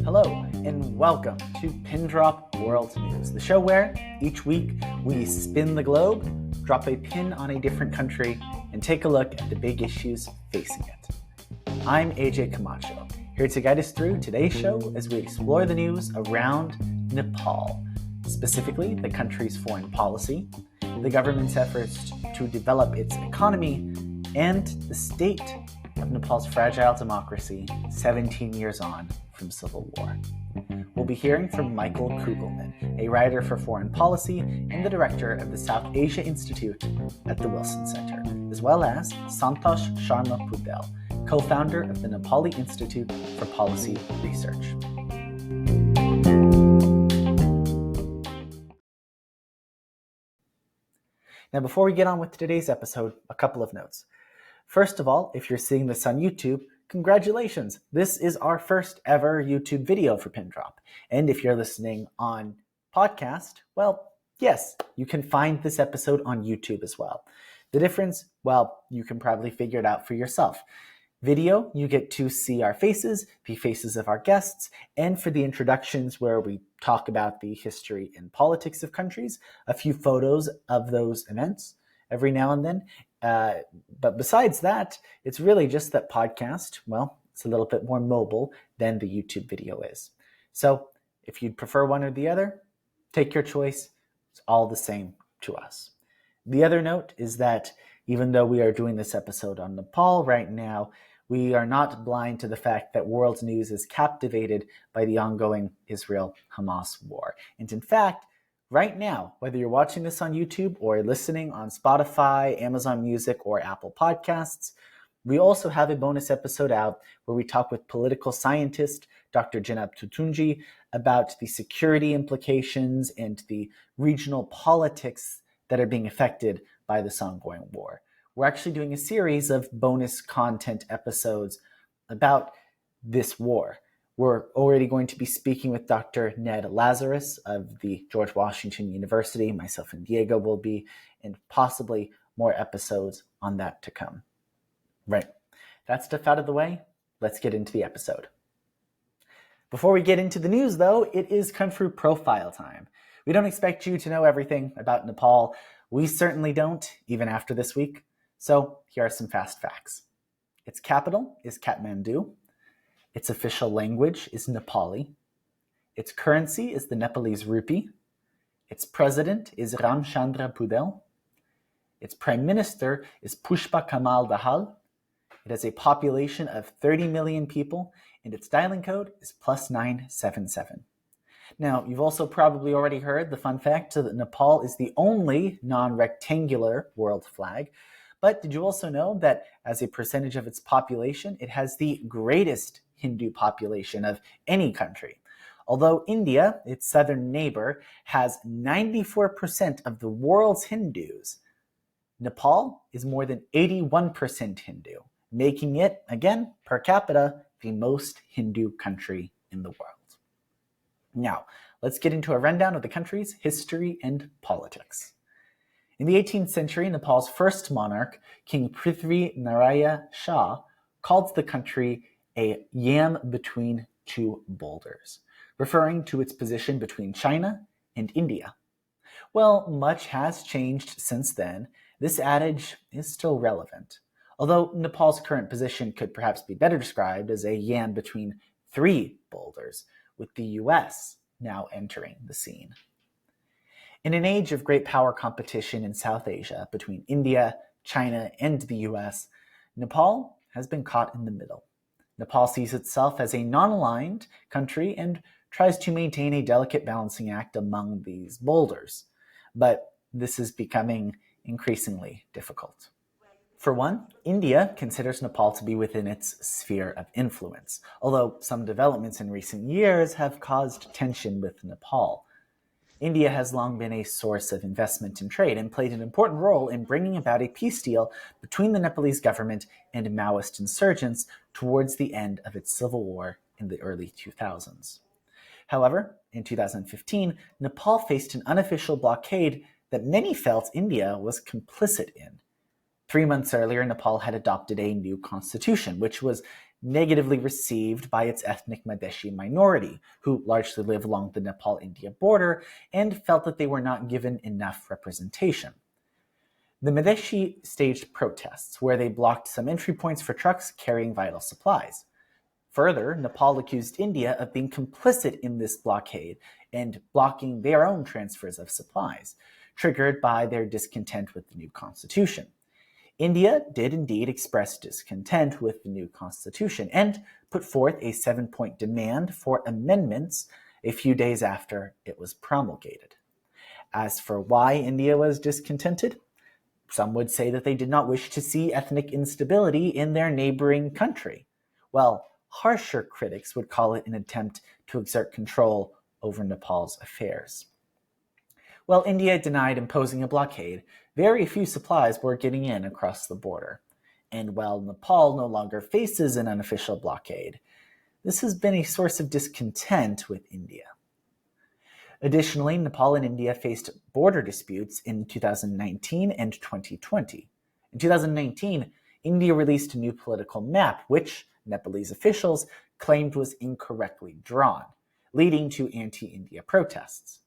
Hello, and welcome to PINDROP World News, the show where each week we spin the globe, drop a pin on a different country, and take a look at the big issues facing it. I'm AJ Camacho, here to guide us through today's show as we explore the news around Nepal, specifically the country's foreign policy, the government's efforts to develop its economy, and the state of Nepal's fragile democracy 17 years on from civil war. We'll be hearing from Michael Kugelman, a writer for foreign policy and the director of the South Asia Institute at the Wilson Center, as well as Santosh Sharma Poudel, co-founder of the Nepal Institute for Policy Research. Now, before we get on with today's episode, a couple of notes. First of all, if you're seeing this on YouTube, congratulations! This is our first ever YouTube video for PINDROP. And if you're listening on podcast, well, yes, you can find this episode on YouTube as well. The difference, well, you can probably figure it out for yourself. Video, you get to see our faces, the faces of our guests, and for the introductions where we talk about the history and politics of countries, a few photos of those events every now and then. But besides that, it's really just that podcast, well, it's a little bit more mobile than the YouTube video is. So if you'd prefer one or the other, take your choice. It's all the same to us. The other note is that even though we are doing this episode on Nepal right now, we are not blind to the fact that world news is captivated by the ongoing Israel-Hamas war. And in fact, right now, whether you're watching this on YouTube or listening on Spotify, Amazon Music, or Apple Podcasts, we also have a bonus episode out where we talk with political scientist Dr. Janab Tutunji about the security implications and the regional politics that are being affected by this ongoing war. We're actually doing a series of bonus content episodes about this war. We're already going to be speaking with Dr. Ned Lazarus of the George Washington University. Myself and Diego will be, and possibly more episodes on that to come. Right, that stuff out of the way, let's get into the episode. Before we get into the news, though, it is country profile time. We don't expect you to know everything about Nepal. We certainly don't, even after this week. So here are some fast facts. Its capital is Kathmandu. Its official language is Nepali. Its currency is the Nepalese rupee. Its president is Ramchandra Poudel. Its prime minister is Pushpa Kamal Dahal. It has a population of 30 million people, and its dialing code is +977. Now, you've also probably already heard the fun fact that Nepal is the only non-rectangular world flag. But did you also know that as a percentage of its population, it has the greatest Hindu population of any country? Although India, its southern neighbor, has 94% of the world's Hindus, Nepal is more than 81% Hindu, making it, again, per capita, the most Hindu country in the world. Now, let's get into a rundown of the country's history and politics. In the 18th century, Nepal's first monarch, King Prithvi Naraya Shah, called the country a yam between two boulders, referring to its position between China and India. Well, much has changed since then. This adage is still relevant, although Nepal's current position could perhaps be better described as a yam between three boulders, with the US now entering the scene. In an age of great power competition in South Asia between India, China, and the US, Nepal has been caught in the middle. Nepal sees itself as a non-aligned country and tries to maintain a delicate balancing act among these boulders. But this is becoming increasingly difficult. For one, India considers Nepal to be within its sphere of influence, although some developments in recent years have caused tension with Nepal. India has long been a source of investment and trade and played an important role in bringing about a peace deal between the Nepalese government and Maoist insurgents towards the end of its civil war in the early 2000s. However, in 2015, Nepal faced an unofficial blockade that many felt India was complicit in. 3 months earlier, Nepal had adopted a new constitution, which was negatively received by its ethnic Madhesi minority, who largely live along the Nepal-India border and felt that they were not given enough representation. The Madhesi staged protests, where they blocked some entry points for trucks carrying vital supplies. Further, Nepal accused India of being complicit in this blockade and blocking their own transfers of supplies, triggered by their discontent with the new constitution. India did indeed express discontent with the new constitution and put forth a 7-point demand for amendments a few days after it was promulgated. As for why India was discontented, some would say that they did not wish to see ethnic instability in their neighboring country, while harsher critics would call it an attempt to exert control over Nepal's affairs. While India denied imposing a blockade, very few supplies were getting in across the border. And while Nepal no longer faces an unofficial blockade, this has been a source of discontent with India. Additionally, Nepal and India faced border disputes in 2019 and 2020. In 2019, India released a new political map, which Nepalese officials claimed was incorrectly drawn, leading to anti-India protests.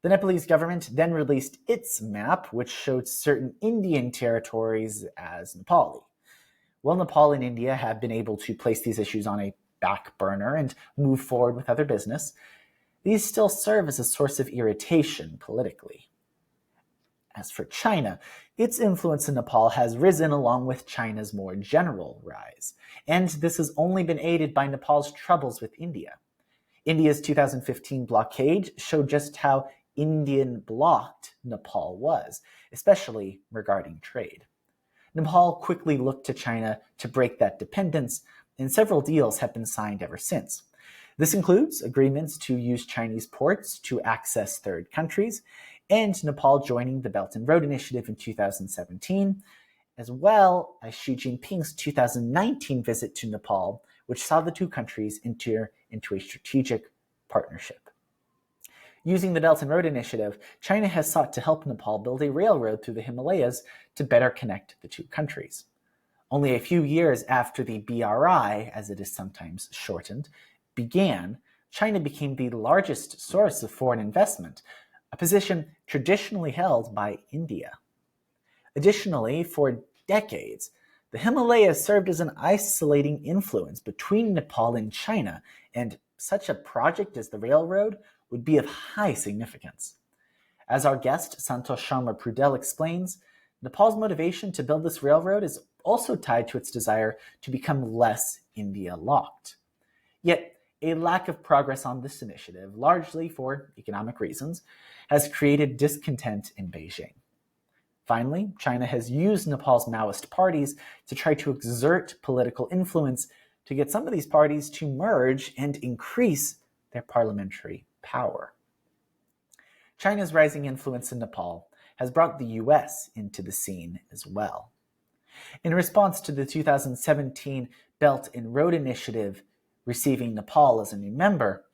The Nepalese government then released its map, which showed certain Indian territories as Nepali. While Nepal and India have been able to place these issues on a back burner and move forward with other business, these still serve as a source of irritation politically. As for China, its influence in Nepal has risen along with China's more general rise, and this has only been aided by Nepal's troubles with India. India's 2015 blockade showed just how Indian blocked Nepal was, especially regarding trade. Nepal quickly looked to China to break that dependence, and several deals have been signed ever since. This includes agreements to use Chinese ports to access third countries, and Nepal joining the Belt and Road Initiative in 2017, as well as Xi Jinping's 2019 visit to Nepal, which saw the two countries enter into a strategic partnership. Using the Belt and Road Initiative, China has sought to help Nepal build a railroad through the Himalayas to better connect the two countries. Only a few years after the BRI, as it is sometimes shortened, began, China became the largest source of foreign investment, a position traditionally held by India. Additionally, for decades, the Himalayas served as an isolating influence between Nepal and China, and such a project as the railroad would be of high significance. As our guest, Santosh Sharma Poudel, explains, Nepal's motivation to build this railroad is also tied to its desire to become less India-locked. Yet, a lack of progress on this initiative, largely for economic reasons, has created discontent in Beijing. Finally, China has used Nepal's Maoist parties to try to exert political influence to get some of these parties to merge and increase their parliamentary power. China's rising influence in Nepal has brought the US into the scene as well. In response to the 2017 Belt and Road Initiative receiving Nepal as a new member,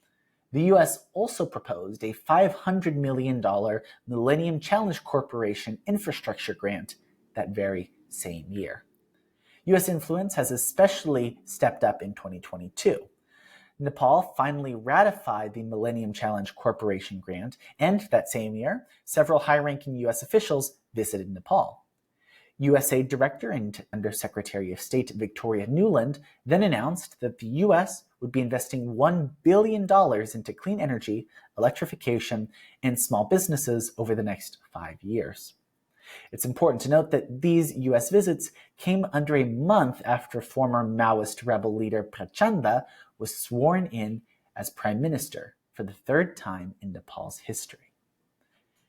the US also proposed a $500 million Millennium Challenge Corporation infrastructure grant that very same year. US influence has especially stepped up in 2022. Nepal finally ratified the Millennium Challenge Corporation grant, and that same year, several high-ranking US officials visited Nepal. USAID Director and Undersecretary of State Victoria Nuland then announced that the US would be investing $1 billion into clean energy, electrification, and small businesses over the next 5 years. It's important to note that these US visits came under a month after former Maoist rebel leader Prachanda was sworn in as Prime Minister for the third time in Nepal's history.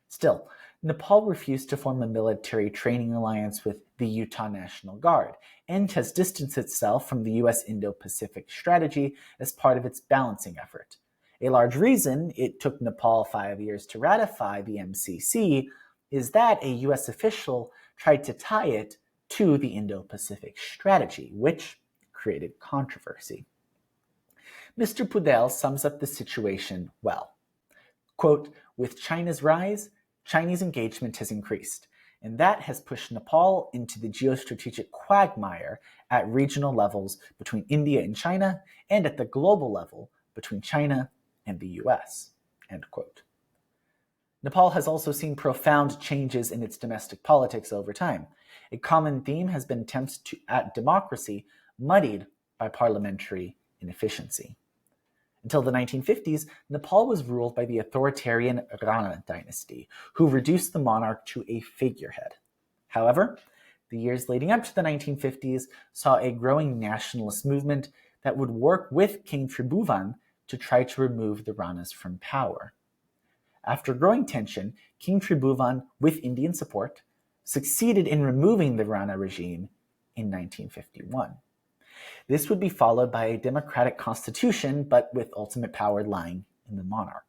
Still, Nepal refused to form a military training alliance with the Utah National Guard and has distanced itself from the US Indo-Pacific strategy as part of its balancing effort. A large reason it took Nepal 5 years to ratify the MCC is that a US official tried to tie it to the Indo-Pacific strategy, which created controversy. Mr. Poudel sums up the situation well. Quote, "With China's rise, Chinese engagement has increased, and that has pushed Nepal into the geostrategic quagmire at regional levels between India and China, and at the global level between China and the US. End quote. Nepal has also seen profound changes in its domestic politics over time. A common theme has been attempts at democracy muddied by parliamentary inefficiency. Until the 1950s, Nepal was ruled by the authoritarian Rana dynasty, who reduced the monarch to a figurehead. However, the years leading up to the 1950s saw a growing nationalist movement that would work with King Tribhuvan to try to remove the Ranas from power. After growing tension, King Tribhuvan, with Indian support, succeeded in removing the Rana regime in 1951. This would be followed by a democratic constitution, but with ultimate power lying in the monarch.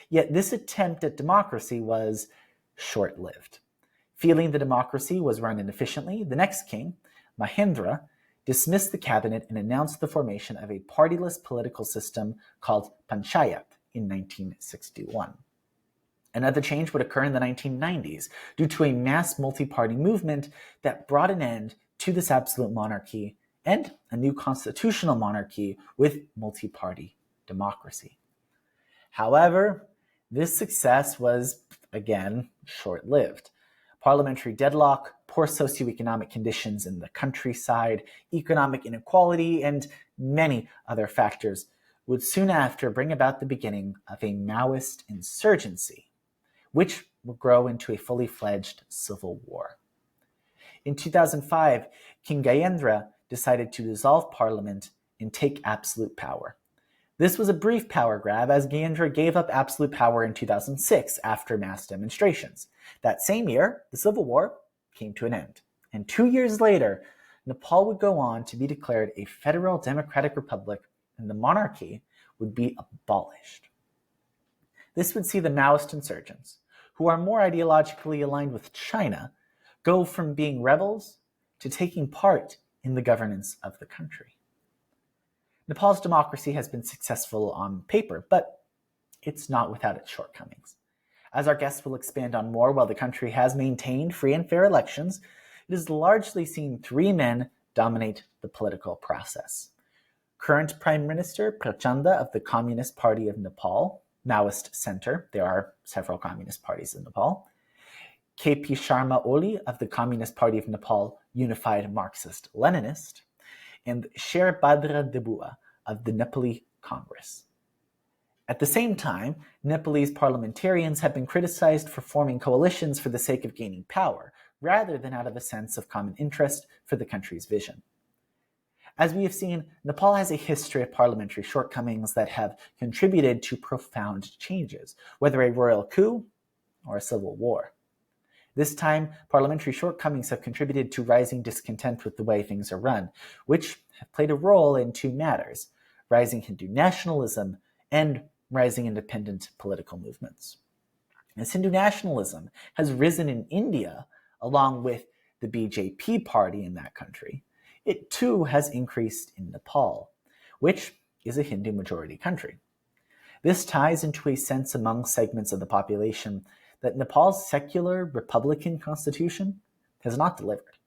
Yet this attempt at democracy was short-lived. Feeling the democracy was run inefficiently, the next king, Mahendra, dismissed the cabinet and announced the formation of a partyless political system called Panchayat in 1961. Another change would occur in the 1990s due to a mass multi-party movement that brought an end to this absolute monarchy and a new constitutional monarchy with multi-party democracy. However, this success was, again, short-lived. Parliamentary deadlock, poor socioeconomic conditions in the countryside, economic inequality, and many other factors would soon after bring about the beginning of a Maoist insurgency, which would grow into a fully fledged civil war. In 2005, King Gyanendra decided to dissolve parliament and take absolute power. This was a brief power grab, as Gyanendra gave up absolute power in 2006 after mass demonstrations. That same year, the civil war came to an end, and 2 years later, Nepal would go on to be declared a federal democratic republic, and the monarchy would be abolished. This would see the Maoist insurgents, who are more ideologically aligned with China, go from being rebels to taking part in the governance of the country. Nepal's democracy has been successful on paper, but it's not without its shortcomings. As our guests will expand on more, while the country has maintained free and fair elections, it has largely seen three men dominate the political process. Current Prime Minister Prachanda of the Communist Party of Nepal, Maoist Center, there are several communist parties in Nepal, KP Sharma Oli of the Communist Party of Nepal, Unified Marxist-Leninist, and Sher Badra Debua of the Nepali Congress. At the same time, Nepalese parliamentarians have been criticized for forming coalitions for the sake of gaining power, rather than out of a sense of common interest for the country's vision. As we have seen, Nepal has a history of parliamentary shortcomings that have contributed to profound changes, whether a royal coup or a civil war. This time, parliamentary shortcomings have contributed to rising discontent with the way things are run, which have played a role in two matters: rising Hindu nationalism and rising independent political movements. As Hindu nationalism has risen in India, along with the BJP party in that country, it too has increased in Nepal, which is a Hindu-majority country. This ties into a sense among segments of the population that Nepal's secular republican constitution has not delivered.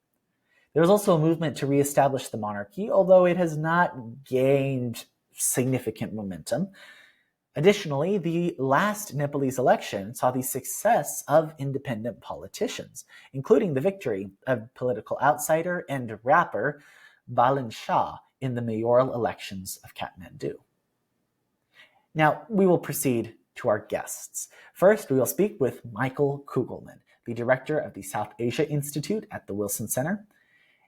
There is also a movement to reestablish the monarchy, although it has not gained significant momentum. Additionally, the last Nepalese election saw the success of independent politicians, including the victory of political outsider and rapper Balan Shah in the mayoral elections of Kathmandu. Now, we will proceed to our guests. First, we will speak with Michael Kugelman, the director of the South Asia Institute at the Wilson Center.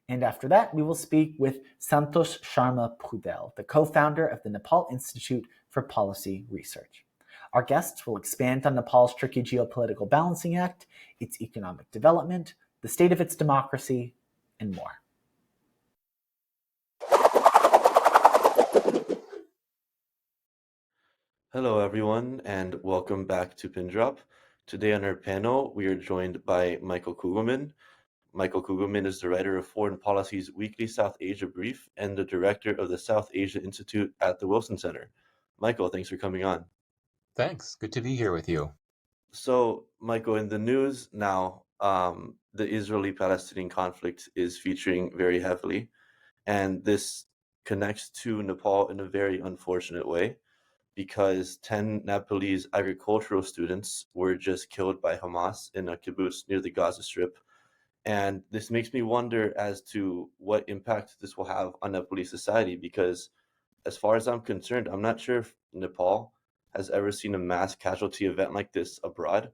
And after that, we will speak with Santosh Sharma Poudel, the co-founder of the Nepal Institute for Policy Research. Our guests will expand on Nepal's tricky geopolitical balancing act, its economic development, the state of its democracy, and more. Hello, everyone, and welcome back to PINDROP. Today on our panel, we are joined by Michael Kugelman. Michael Kugelman is the writer of Foreign Policy's weekly South Asia Brief and the director of the South Asia Institute at the Wilson Center. Michael, thanks for coming on. Thanks. Good to be here with you. So, Michael, in the news now the Israeli-Palestinian conflict is featuring very heavily, and this connects to Nepal in a very unfortunate way because 10 Nepalese agricultural students were just killed by Hamas in a kibbutz near the Gaza Strip. And this makes me wonder as to what impact this will have on Nepalese society because, as far as I'm concerned, I'm not sure if Nepal has ever seen a mass casualty event like this abroad.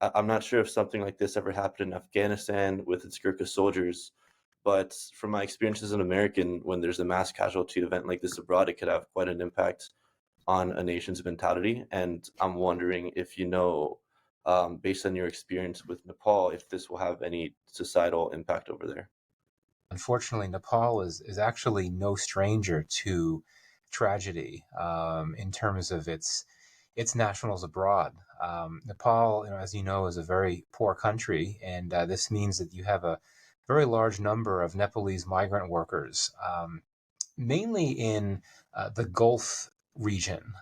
I'm not sure if something like this ever happened in Afghanistan with its Gurkha soldiers, but from my experience as an American, when there's a mass casualty event like this abroad, it could have quite an impact on a nation's mentality. And I'm wondering if you know, based on your experience with Nepal, if this will have any societal impact over there. Unfortunately, Nepal is actually no stranger to tragedy in terms of its nationals abroad. Nepal, as you know, is a very poor country, and this means that you have a very large number of Nepalese migrant workers, mainly in the Gulf region,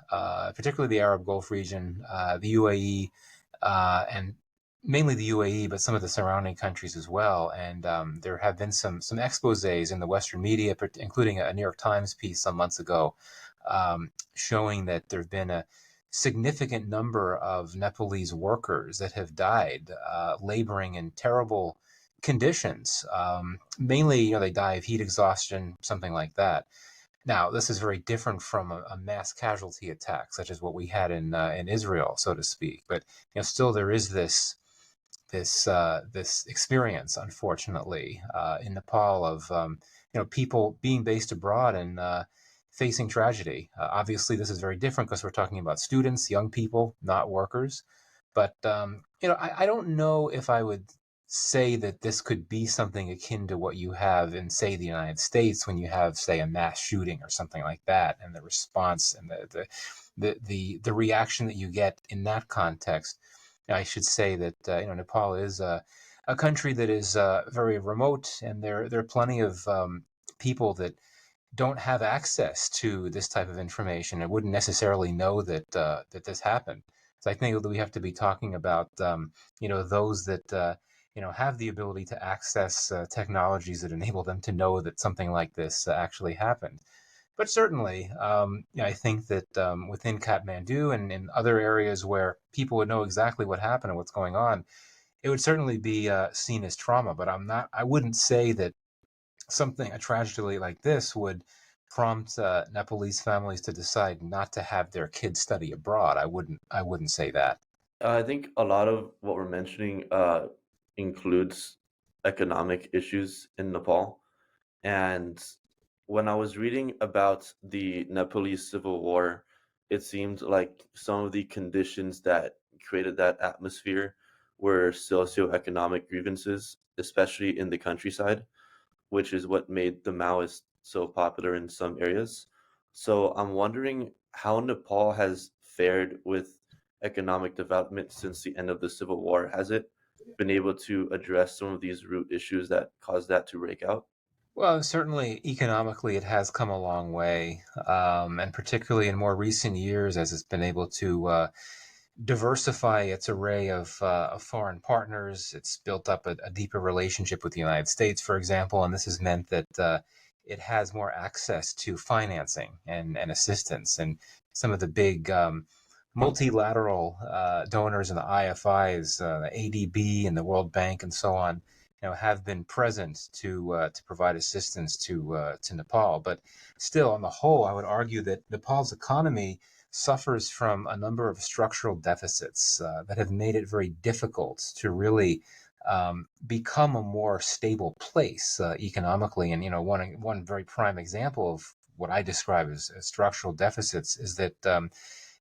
particularly the Arab Gulf region, the UAE, and mainly the UAE, but some of the surrounding countries as well. And there have been some exposés in the Western media, including a New York Times piece some months ago, showing that there have been a significant number of Nepalese workers that have died laboring in terrible conditions. Mainly, they die of heat exhaustion, something like that. Now, this is very different from a mass casualty attack, such as what we had in Israel, so to speak. But still, there is this experience, unfortunately, in Nepal of people being based abroad and facing tragedy. Obviously, this is very different because we're talking about students, young people, not workers. But I don't know if I would say that this could be something akin to what you have in, say, the United States when you have, say, a mass shooting or something like that, and the response and the reaction that you get in that context. I should say that Nepal is a country that is very remote, and there are plenty of people that don't have access to this type of information and wouldn't necessarily know that this happened. So I think that we have to be talking about those that have the ability to access technologies that enable them to know that something like this actually happened. But certainly, I think that within Kathmandu and in other areas where people would know exactly what happened and what's going on, it would certainly be seen as trauma. But I wouldn't say that a tragedy like this would prompt Nepalese families to decide not to have their kids study abroad. I wouldn't say that. I think a lot of what we're mentioning includes economic issues in Nepal. And when I was reading about the Nepalese Civil War, it seemed like some of the conditions that created that atmosphere were socioeconomic grievances, especially in the countryside, which is what made the Maoists so popular in some areas. So I'm wondering how Nepal has fared with economic development since the end of the Civil War. Has it been able to address some of these root issues that caused that to break out? Well, certainly economically, it has come a long way, and particularly in more recent years, as it's been able to diversify its array of foreign partners. It's built up a deeper relationship with the United States, for example, and this has meant that it has more access to financing and assistance. And some of the big multilateral donors and the IFIs, the ADB and the World Bank and so on, have been present to provide assistance to Nepal. But still, on the whole, I would argue that Nepal's economy suffers from a number of structural deficits that have made it very difficult to really become a more stable place economically. And one very prime example of what I describe as structural deficits is that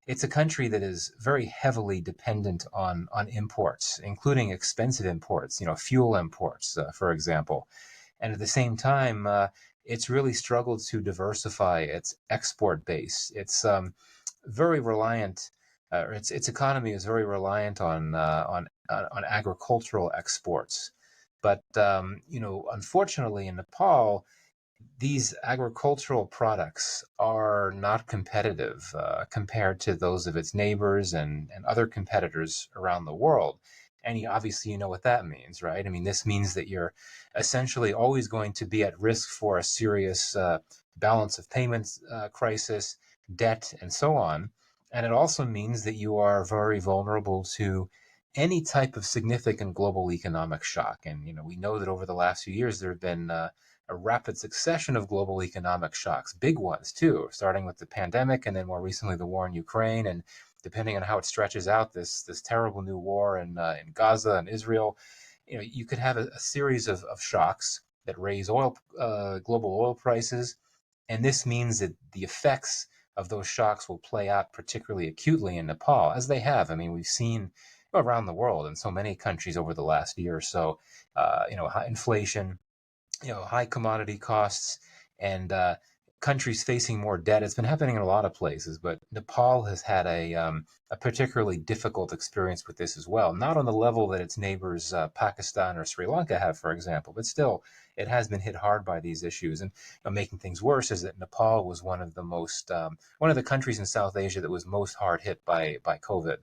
it's a country that is very heavily dependent on imports, including expensive imports, fuel imports, for example. And at the same time, it's really struggled to diversify its export base. It's very reliant. Its economy is very reliant on agricultural exports, but unfortunately, in Nepal, these agricultural products are not competitive compared to those of its neighbors and other competitors around the world. And obviously, you know what that means, right? I mean, this means that you're essentially always going to be at risk for a serious balance of payments crisis, debt, and so on. And it also means that you are very vulnerable to any type of significant global economic shock. And we know that over the last few years there have been a rapid succession of global economic shocks, big ones too, starting with the pandemic and then more recently the war in Ukraine, and depending on how it stretches out, this terrible new war in Gaza and Israel. You could have a series of shocks that raise global oil prices, and this means that the effects of those shocks will play out particularly acutely in Nepal, as they have. I mean, we've seen around the world in so many countries over the last year or so, high inflation, high commodity costs, and countries facing more debt. It's been happening in a lot of places, but Nepal has had a particularly difficult experience with this as well. Not on the level that its neighbors Pakistan or Sri Lanka have, for example, but still, it has been hit hard by these issues. And making things worse is that Nepal was one of the countries in South Asia that was most hard hit by COVID.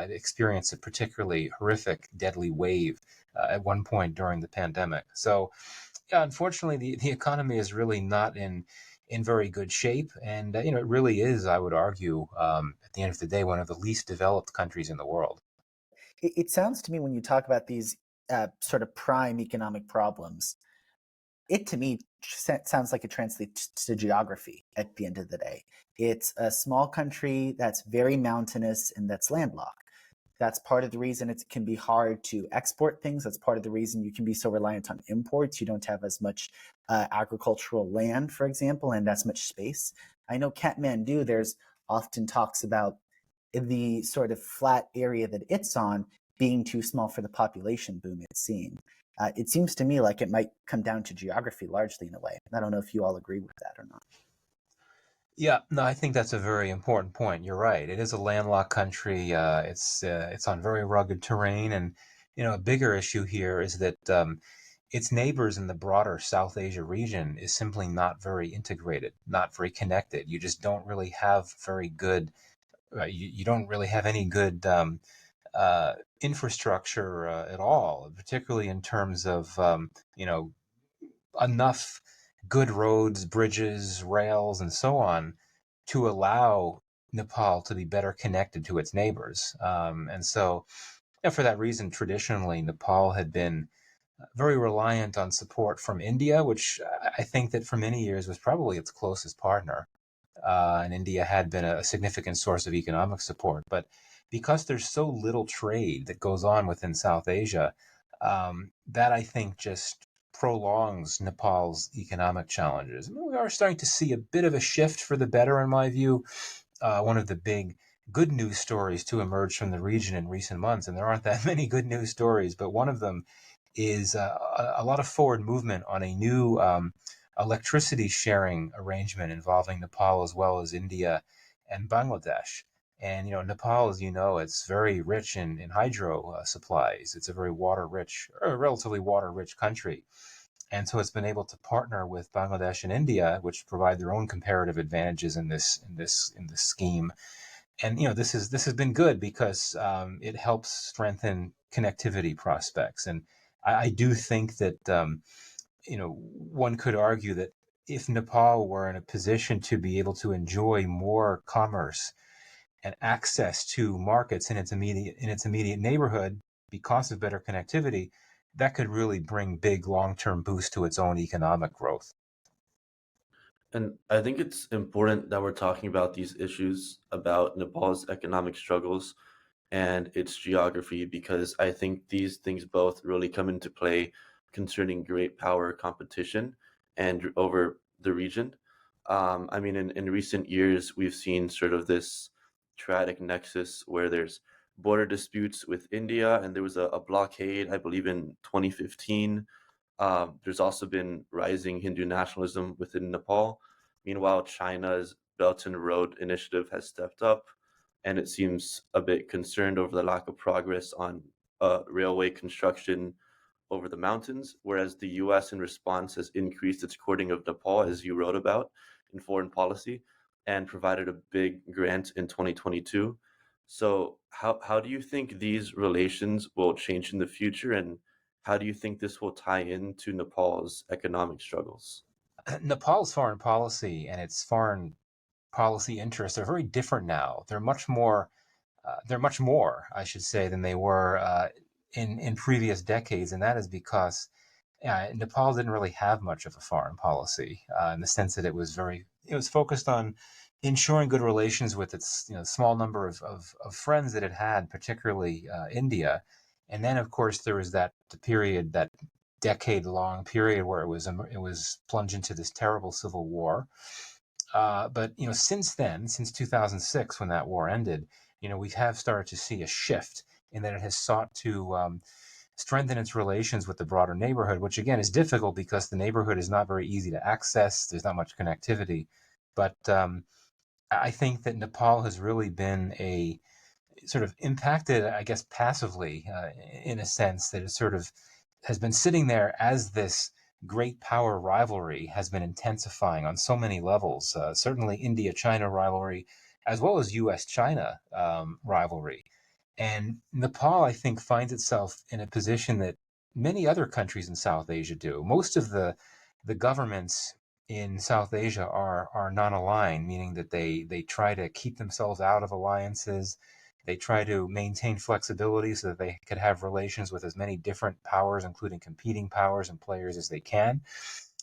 It experienced a particularly horrific, deadly wave at one point during the pandemic. So yeah, unfortunately, the economy is really not in very good shape, and it really is, I would argue, at the end of the day, one of the least developed countries in the world. It sounds to me when you talk about these sort of prime economic problems, it to me sounds like it translates to geography at the end of the day. It's a small country that's very mountainous and that's landlocked. That's part of the reason it can be hard to export things. That's part of the reason you can be so reliant on imports. You don't have as much agricultural land, for example, and as much space. I know Kathmandu, there's often talks about the sort of flat area that it's on being too small for the population boom it's seeing. It seems to me like it might come down to geography largely in a way. I don't know if you all agree with that or not. Yeah, no, I think that's a very important point. You're right. It is a landlocked country. It's on very rugged terrain, and a bigger issue here is that its neighbors in the broader South Asia region is simply not very integrated, not very connected. You just don't really have very good. You don't really have any good infrastructure at all, particularly in terms of enough good roads, bridges, rails, and so on to allow Nepal to be better connected to its neighbors. And so, for that reason, traditionally, Nepal had been very reliant on support from India, which I think that for many years was probably its closest partner. And India had been a significant source of economic support. But because there's so little trade that goes on within South Asia, that I think just prolongs Nepal's economic challenges. I mean, we are starting to see a bit of a shift for the better, in my view. One of the big good news stories to emerge from the region in recent months, and there aren't that many good news stories, but one of them is a lot of forward movement on a new electricity sharing arrangement involving Nepal as well as India and Bangladesh. And Nepal, as you know, it's very rich in hydro supplies. It's a very relatively water-rich country, and so it's been able to partner with Bangladesh and India, which provide their own comparative advantages in this scheme. And this has been good because it helps strengthen connectivity prospects. And I do think that one could argue that if Nepal were in a position to be able to enjoy more commerce and access to markets in its immediate neighborhood because of better connectivity, that could really bring big long-term boost to its own economic growth. And I think it's important that we're talking about these issues about Nepal's economic struggles and its geography because I think these things both really come into play concerning great power competition and over the region. I mean, in recent years, we've seen sort of this tragic nexus where there's border disputes with India, and there was a blockade, I believe, in 2015. There's also been rising Hindu nationalism within Nepal. Meanwhile, China's Belt and Road Initiative has stepped up, and it seems a bit concerned over the lack of progress on railway construction over the mountains, whereas the US in response has increased its courting of Nepal, as you wrote about in foreign policy, and provided a big grant in 2022. So how do you think these relations will change in the future, and how do you think this will tie into Nepal's economic struggles? Nepal's foreign policy and its foreign policy interests are very different now. They're much more, I should say, than they were in previous decades, and that is because Nepal didn't really have much of a foreign policy in the sense that it was focused on ensuring good relations with its small number of friends that it had, particularly India. And then, of course, there was that decade-long period where it was plunged into this terrible civil war. But since then, since 2006, when that war ended, we have started to see a shift in that it has sought to strengthen its relations with the broader neighborhood, which again is difficult because the neighborhood is not very easy to access. There's not much connectivity. But I think that Nepal has really been a sort of impacted, I guess, passively in a sense that it sort of has been sitting there as this great power rivalry has been intensifying on so many levels. Certainly, India-China rivalry, as well as U.S.-China rivalry. And Nepal, I think, finds itself in a position that many other countries in South Asia do. Most of the governments in South Asia are non-aligned, meaning that they try to keep themselves out of alliances. They try to maintain flexibility so that they could have relations with as many different powers, including competing powers and players, as they can.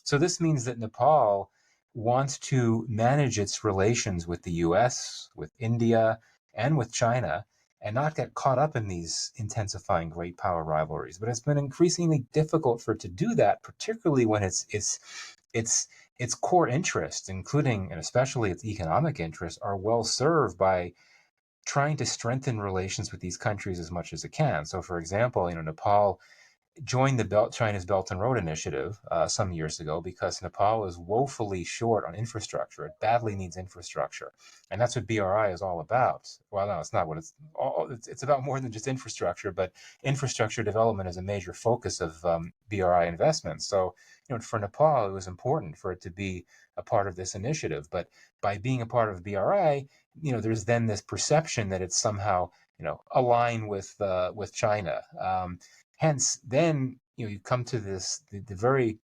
So this means that Nepal wants to manage its relations with the US, with India, and with China, and not get caught up in these intensifying great power rivalries. But it's been increasingly difficult for it to do that, particularly when its core interests, including and especially its economic interests, are well served by trying to strengthen relations with these countries as much as it can. So, for example, Nepal joined China's Belt and Road Initiative some years ago because Nepal is woefully short on infrastructure. It badly needs infrastructure, and that's what BRI is all about. Well, no, it's not what it's all. It's about more than just infrastructure, but infrastructure development is a major focus of BRI investments. So, for Nepal, it was important for it to be a part of this initiative. But by being a part of BRI, there's then this perception that it's somehow aligned with China. Hence, then you come to the very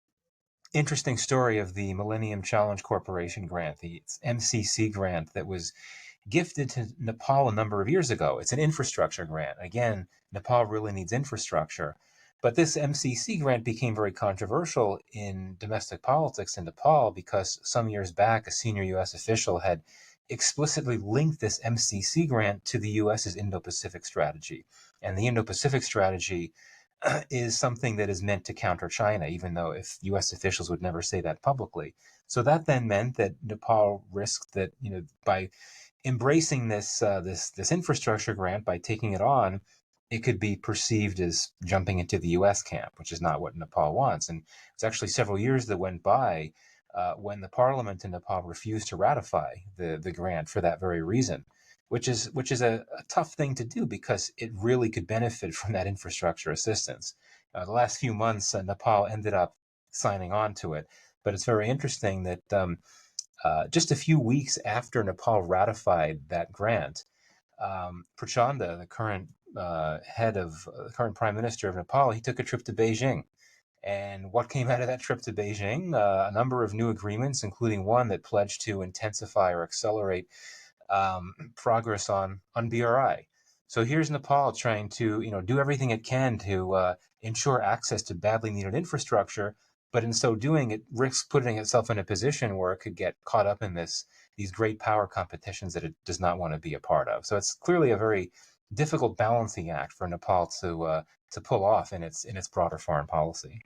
interesting story of the Millennium Challenge Corporation grant, the MCC grant that was gifted to Nepal a number of years ago. It's an infrastructure grant. Again, Nepal really needs infrastructure. But this MCC grant became very controversial in domestic politics in Nepal because some years back, a senior U.S. official had explicitly linked this MCC grant to the U.S.'s Indo-Pacific strategy. And the Indo-Pacific strategy is something that is meant to counter China, even though if U.S. officials would never say that publicly. So that then meant that Nepal risked that, by embracing this infrastructure grant, by taking it on, it could be perceived as jumping into the U.S. camp, which is not what Nepal wants. And it's actually several years that went by when the parliament in Nepal refused to ratify the grant for that very reason, which is a tough thing to do because it really could benefit from that infrastructure assistance. The last few months, Nepal ended up signing on to it, but it's very interesting that just a few weeks after Nepal ratified that grant, Prachanda, the current the current prime minister of Nepal, he took a trip to Beijing. And what came out of that trip to Beijing? A number of new agreements, including one that pledged to intensify or accelerate progress on BRI. So here's Nepal trying to do everything it can to ensure access to badly needed infrastructure, but in so doing, it risks putting itself in a position where it could get caught up in these great power competitions that it does not want to be a part of. So it's clearly a very difficult balancing act for Nepal to pull off in its broader foreign policy.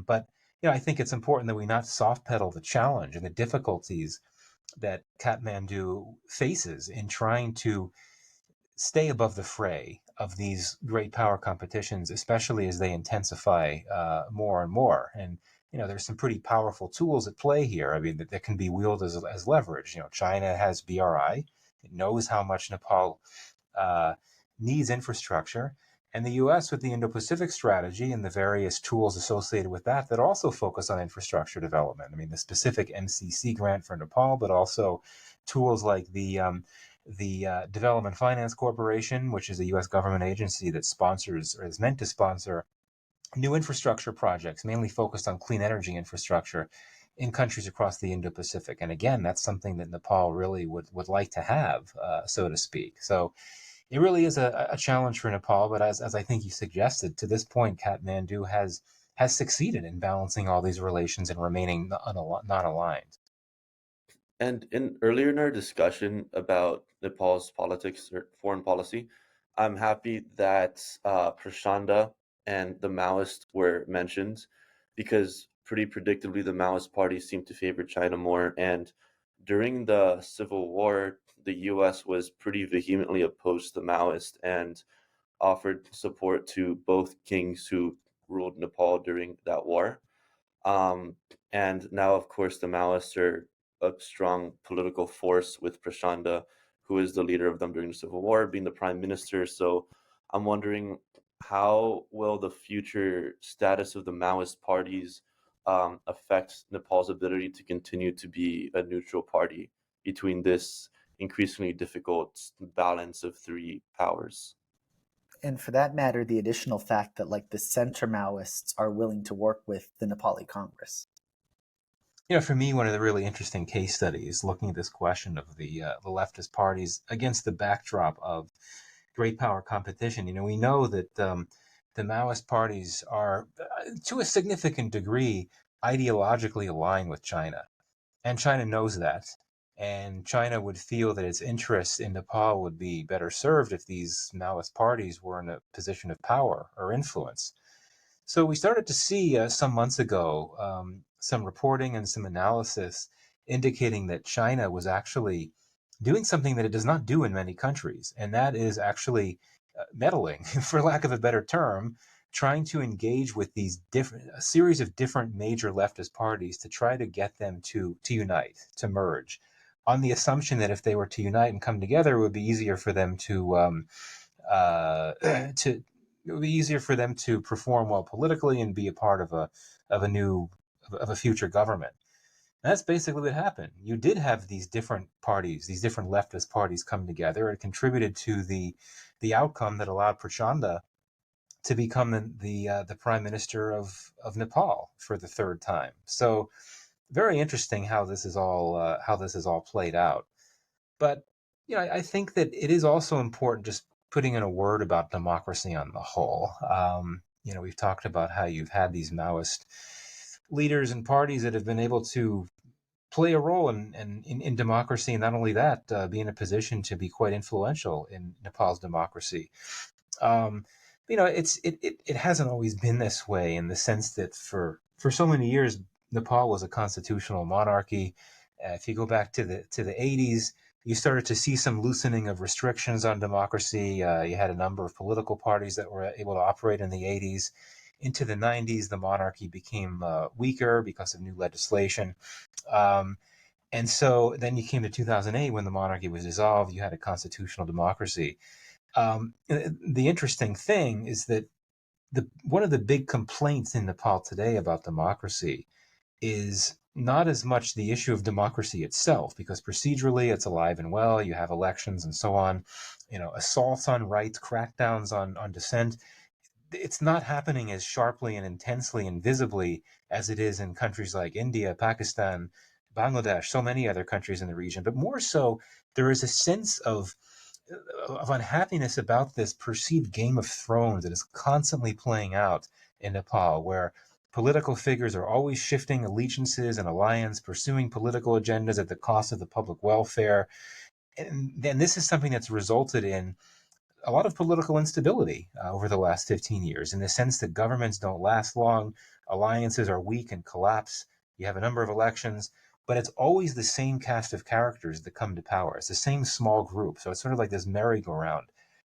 But I think it's important that we not soft pedal the challenge and the difficulties that Kathmandu faces in trying to stay above the fray of these great power competitions, especially as they intensify more and more. And there's some pretty powerful tools at play here. I mean, that can be wielded as leverage. China has BRI; it knows how much Nepal needs infrastructure. And the U.S. with the Indo-Pacific strategy and the various tools associated with that also focus on infrastructure development. I mean, the specific MCC grant for Nepal, but also tools like the Development Finance Corporation, which is a U.S. government agency that sponsors or is meant to sponsor new infrastructure projects, mainly focused on clean energy infrastructure in countries across the Indo-Pacific. And again, that's something that Nepal really would like to have, so to speak. So it really is a challenge for Nepal, but as I think you suggested, to this point, Kathmandu has succeeded in balancing all these relations and remaining non-aligned. And earlier in our discussion about Nepal's politics or foreign policy, I'm happy that Prachanda and the Maoists were mentioned because pretty predictably the Maoist party seemed to favor China more. And during the Civil War, the US was pretty vehemently opposed to the Maoists and offered support to both kings who ruled Nepal during that war. Um, and now, of course, the Maoists are a strong political force with Prachanda, who is the leader of them during the Civil War, being the prime minister. So I'm wondering, how will the future status of the Maoist parties affect Nepal's ability to continue to be a neutral party between this increasingly difficult balance of three powers? And for that matter, the additional fact that like the center Maoists are willing to work with the Nepali Congress. For me, one of the really interesting case studies looking at this question of the leftist parties against the backdrop of great power competition. We know that the Maoist parties are, to a significant degree, ideologically aligned with China. And China knows that. And China would feel that its interests in Nepal would be better served if these Maoist parties were in a position of power or influence. So we started to see some months ago some reporting and some analysis indicating that China was actually doing something that it does not do in many countries, and that is actually meddling, for lack of a better term, trying to engage with a series of different major leftist parties to try to get them to unite, to merge, on the assumption that if they were to unite and come together, it would be easier for them uh, to it would be easier for them to perform well politically and be a part of a future government. And that's basically what happened. You did have these different parties, these different leftist parties come together. It contributed to the outcome that allowed Prachanda to become the prime minister of Nepal for the third time. So very interesting how this is all played out. But I think that it is also important just putting in a word about democracy on the whole. We've talked about how you've had these Maoist leaders and parties that have been able to play a role in democracy, and not only that, be in a position to be quite influential in Nepal's democracy. Um, it hasn't always been this way in the sense that for so many years Nepal was a constitutional monarchy. If you go back to the 80s, you started to see some loosening of restrictions on democracy. You had a number of political parties that were able to operate in the 80s. Into the 90s, the monarchy became weaker because of new legislation. Um, and so then you came to 2008 when the monarchy was dissolved. You had a constitutional democracy. The interesting thing is that one of the big complaints in Nepal today about democracy is not as much the issue of democracy itself, because procedurally it's alive and well. You have elections and so on. Assaults on rights, crackdowns on dissent. It's not happening as sharply and intensely and visibly as it is in countries like India, Pakistan, Bangladesh, so many other countries in the region. But more so, there is a sense of unhappiness about this perceived Game of Thrones that is constantly playing out in Nepal, where political figures are always shifting allegiances and alliance, pursuing political agendas at the cost of the public welfare. And then this is something that's resulted in a lot of political instability over the last 15 years, in the sense that governments don't last long, alliances are weak and collapse. You have a number of elections, but it's always the same cast of characters that come to power. It's the same small group. So it's sort of like this merry-go-round.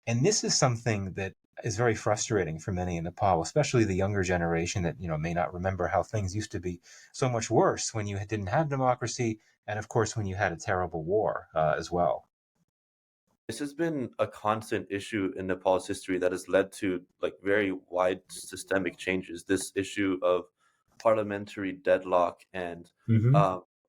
And this is something that is very frustrating for many in Nepal, especially the younger generation that may not remember how things used to be so much worse when you didn't have democracy, and of course when you had a terrible war as well. This has been a constant issue in Nepal's history that has led to like very wide systemic changes. This issue of parliamentary deadlock and Mm-hmm.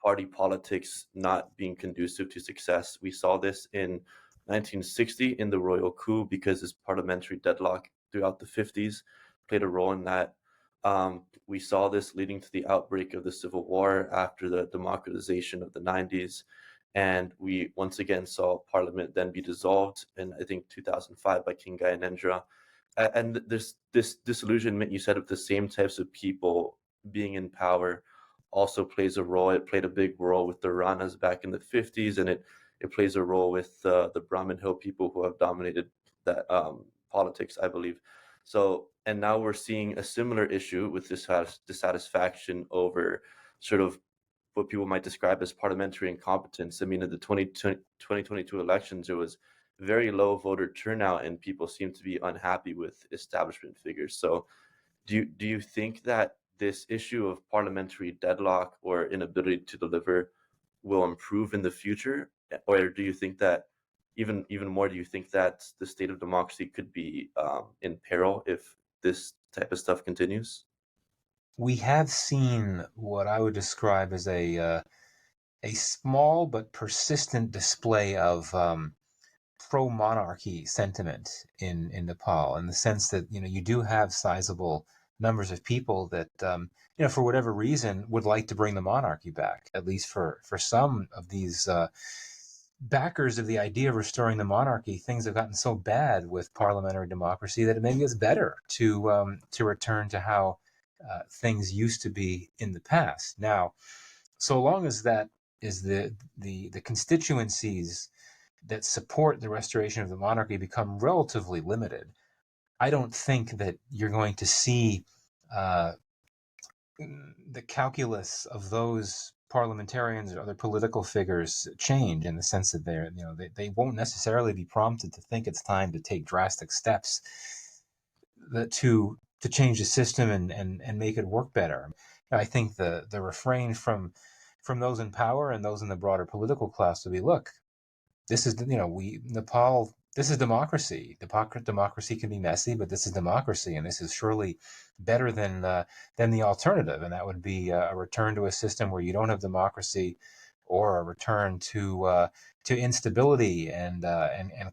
party politics not being conducive to success. We saw this in 1960 in the royal coup because this parliamentary deadlock throughout the 50s played a role in that. We saw this leading to the outbreak of the Civil War after the democratization of the 90s. And we once again saw Parliament then be dissolved in, I think, 2005 by King Gyanendra. And this disillusionment, you said, of the same types of people being in power also plays a role. It played a big role with the Ranas back in the 50s, and it plays a role with the Brahmin Hill people who have dominated that politics, I believe. So, and now we're seeing a similar issue with dissatisfaction over sort of what people might describe as parliamentary incompetence. I mean, in the 2022 elections, there was very low voter turnout, and people seem to be unhappy with establishment figures. So, do you think that this issue of parliamentary deadlock or inability to deliver will improve in the future, or do you think that even more, do you think that the state of democracy could be in peril if this type of stuff continues? We have seen what I would describe as a small but persistent display of pro-monarchy sentiment in Nepal, in the sense that you do have sizable numbers of people that for whatever reason would like to bring the monarchy back. At least for some of these backers of the idea of restoring the monarchy, things have gotten so bad with parliamentary democracy that maybe it's better to return to how things used to be in the past. Now, so long as that is the constituencies that support the restoration of the monarchy become relatively limited, I don't think that you're going to see the calculus of those parliamentarians or other political figures change, in the sense that they won't necessarily be prompted to think it's time to take drastic steps to change the system and make it work better. I think the refrain from those in power and those in the broader political class will be, look, this is Nepal. This is democracy. Democracy can be messy, but this is democracy, and this is surely better than the alternative, and that would be a return to a system where you don't have democracy, or a return to instability and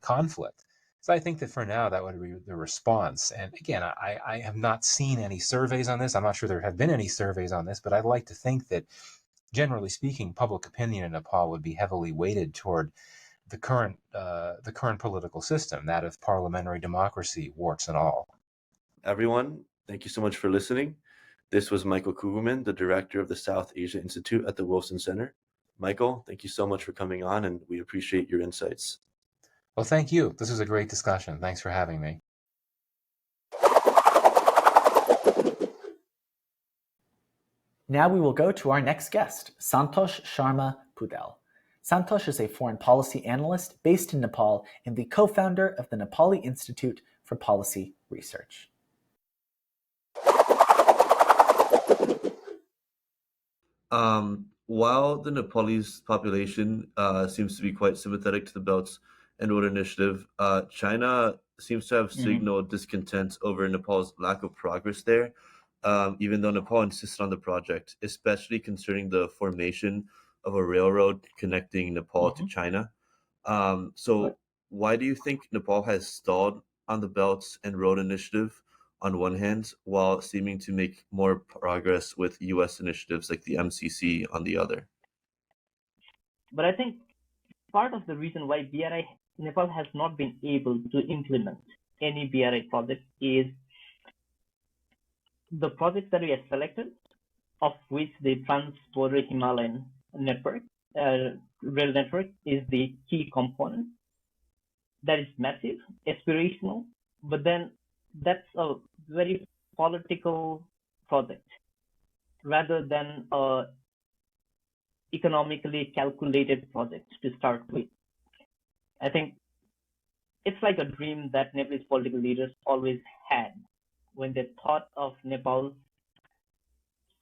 conflict. So I think that for now that would be the response. And again, I have not seen any surveys on this. I'm not sure there have been any surveys on this, but I'd like to think that, generally speaking, public opinion in Nepal would be heavily weighted toward the current political system, that of parliamentary democracy, warts and all. Everyone, thank you so much for listening. This was Michael Kugelman, the director of the South Asia Institute at the Wilson Center. Michael, thank you so much for coming on, and we appreciate your insights. Well, thank you. This was a great discussion. Thanks for having me. Now we will go to our next guest, Santosh Sharma Poudel. Santosh is a foreign policy analyst based in Nepal and the co-founder of the Nepal Institute for Policy Research. While the Nepalese population seems to be quite sympathetic to the Belt and Road Initiative, China seems to have signaled discontent over Nepal's lack of progress there, even though Nepal insisted on the project, especially concerning the formation of a railroad connecting Nepal to China. So why do you think Nepal has stalled on the Belt and Road Initiative on one hand, while seeming to make more progress with U.S. initiatives like the MCC on the other? But I think part of the reason why Nepal has not been able to implement any BRI project is the projects that we have selected, of which the Trans-Border Himalayan network, rail network, is the key component. That is massive, aspirational, but then that's a very political project rather than a economically calculated project to start with. I think it's like a dream that Nepalese political leaders always had when they thought of Nepal's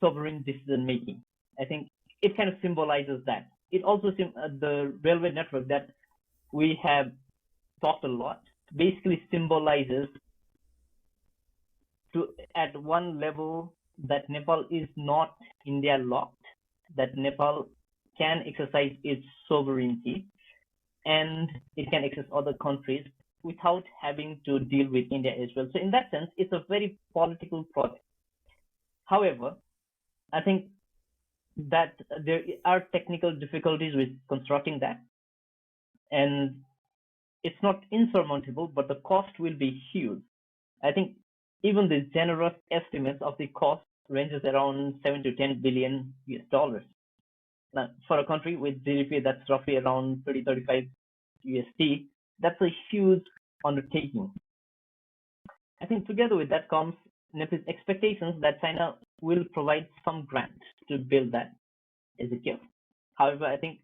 sovereign decision making. I think it kind of symbolizes that. It also the railway network that we have talked a lot basically symbolizes at one level that Nepal is not India locked, that Nepal can exercise its sovereignty and it can access other countries without having to deal with India as well. So in that sense, it's a very political project. However, I think that there are technical difficulties with constructing that, and it's not insurmountable, but the cost will be huge. I think even the generous estimates of the cost ranges around 7 to 10 billion US dollars. Now, for a country with GDP that's roughly around 35 USD, that's a huge undertaking. I think together with that comes Nepal's expectations that China will provide some grant to build that as a gift. However, I think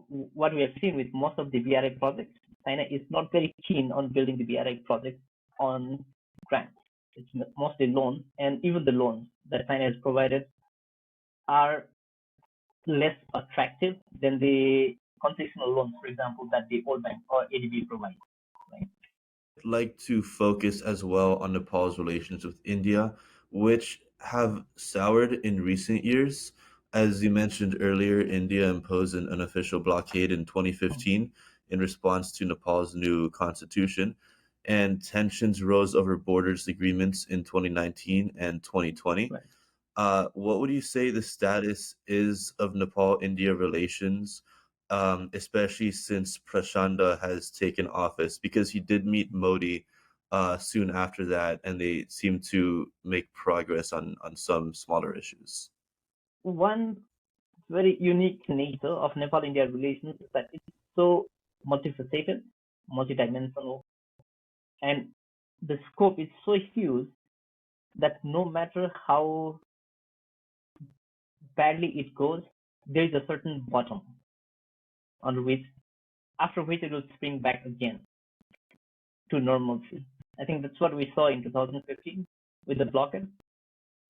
what we have seen with most of the BRI projects, China is not very keen on building the BRI projects on grants. It's mostly loans, and even the loans that China has provided are less attractive than the concessional loans, for example, that the World Bank or ADB provides. Right? I'd like to focus as well on Nepal's relations with India, which have soured in recent years. As you mentioned earlier, India imposed an unofficial blockade in 2015 in response to Nepal's new constitution, and tensions rose over borders agreements in 2019 and 2020. Right. What would you say the status is of Nepal-India relations, especially since Prachanda has taken office? Because he did meet Modi soon after that, and they seem to make progress on some smaller issues. One very unique nature of Nepal-India relations is that it's so multifaceted, multidimensional, and the scope is so huge that no matter how badly it goes, there is a certain bottom on which, after which it will spring back again to normalcy. I think that's what we saw in 2015 with the blockade.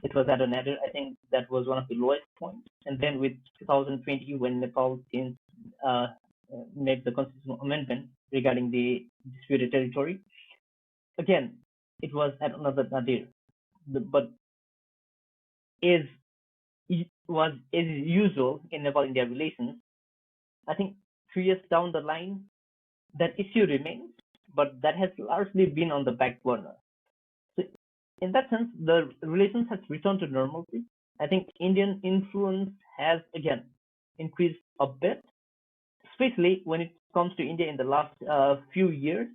It was at a nadir. I think that was one of the lowest points. And then with 2020, when Nepal made the constitutional amendment regarding the disputed territory, again, it was at another nadir. But as was as usual in Nepal-India relations, I think 3 years down the line, that issue remains, but that has largely been on the back burner. So in that sense, the relations has returned to normalcy. I think Indian influence has again increased a bit, especially when it comes to India in the last few years.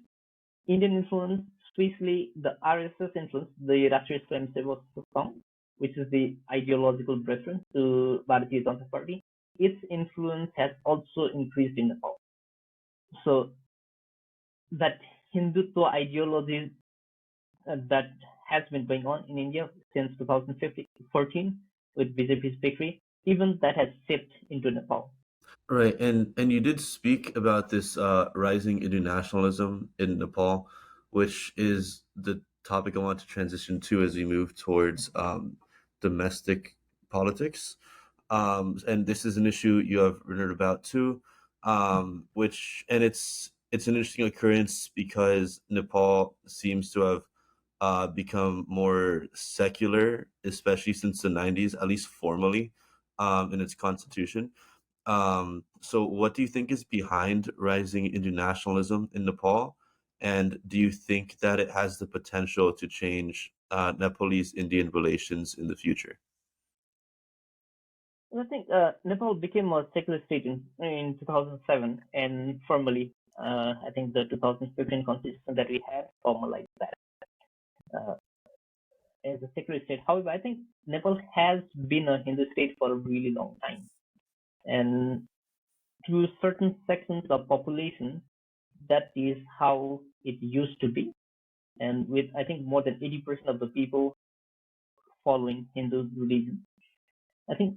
Indian influence, especially the RSS influence, the Rashtriya Swayamsevak Sangh, which is the ideological reference to Bharatiya Janata Party, its influence has also increased in Nepal. So that Hindutva ideology that has been going on in India since 2014 with BJP's victory, even that has seeped into Nepal. Right, and you did speak about this rising internationalism in Nepal, which is the topic I want to transition to as we move towards domestic politics. And this is an issue you have written about too, which and it's an interesting occurrence because Nepal seems to have become more secular, especially since the 90s, at least formally, in its constitution. So what do you think is behind rising internationalism in Nepal? And do you think that it has the potential to change Nepalese-Indian relations in the future? I think Nepal became a secular state in 2007, and formally, I think the 2015 constitution that we had formalized that as a secular state. However, I think Nepal has been a Hindu state for a really long time, and to certain sections of population, that is how it used to be. And with I think more than 80% of the people following Hindu religion, I think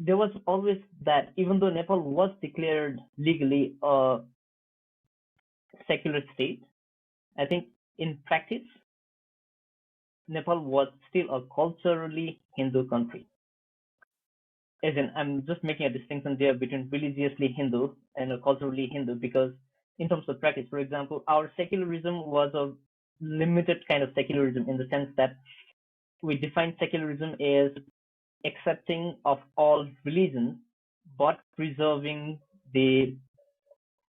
there was always that, even though Nepal was declared legally a secular state, I think in practice, Nepal was still a culturally Hindu country. As in, I'm just making a distinction there between religiously Hindu and a culturally Hindu, because in terms of practice, for example, our secularism was a limited kind of secularism in the sense that we define secularism as accepting of all religions, but preserving the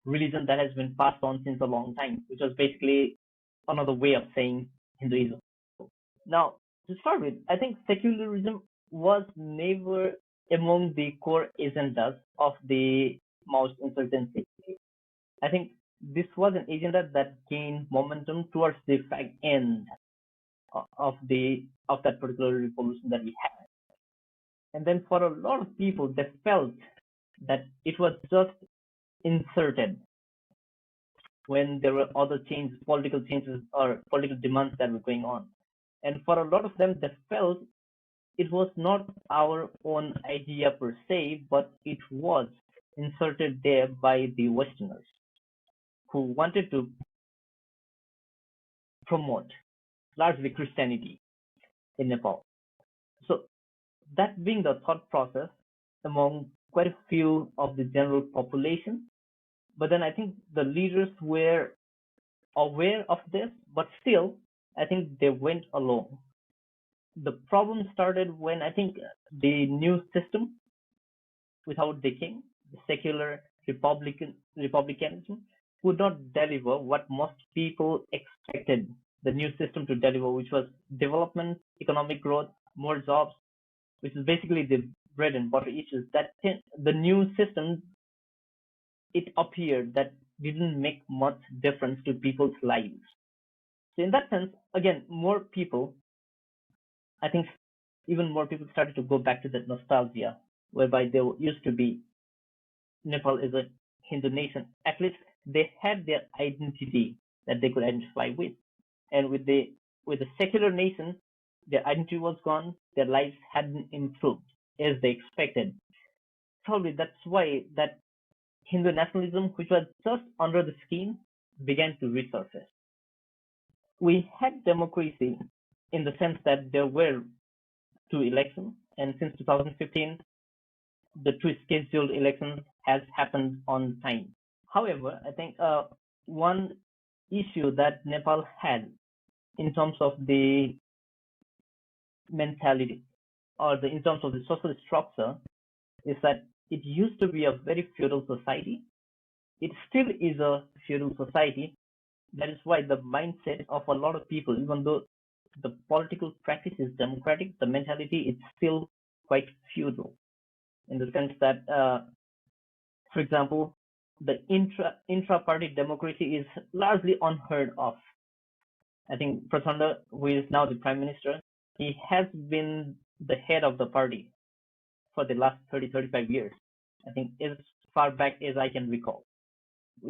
religion that has been passed on since a long time, which was basically another way of saying Hinduism. Now, to start with, I think secularism was never among the core agendas of the Maoist insurgency. I think this was an agenda that gained momentum towards the end of that particular revolution that we had. And then for a lot of people, they felt that it was just inserted when there were other changes, political changes or political demands that were going on. And for a lot of them, they felt it was not our own idea per se, but it was inserted there by the Westerners who wanted to promote largely Christianity in Nepal. So that being the thought process among quite a few of the general population, but then I think the leaders were aware of this, but still, I think they went along. The problem started when I think the new system, without the king, the secular republicanism, could not deliver what most people expected the new system to deliver, which was development, economic growth, more jobs, which is basically the bread and butter issues. That the new system, it appeared that didn't make much difference to people's lives. So in that sense, again, more people, I think even more people started to go back to that nostalgia, whereby there used to be Nepal is a Hindu nation. At least they had their identity that they could identify with. And with the secular nation, their identity was gone, their lives hadn't improved as they expected. Probably that's why that Hindu nationalism, which was just under the skin, began to resurface. We had democracy in the sense that there were 2 elections, and since 2015, the 2 scheduled elections has happened on time. However, I think one issue that Nepal had in terms of the mentality or in terms of the social structure is that it used to be a very feudal society. It still is a feudal society. That is why the mindset of a lot of people, even though the political practice is democratic, the mentality is still quite feudal, in the sense that, for example, the intra-party democracy is largely unheard of. I think Prachanda, who is now the prime minister, he has been the head of the party for the last 30-35 years. I think as far back as I can recall.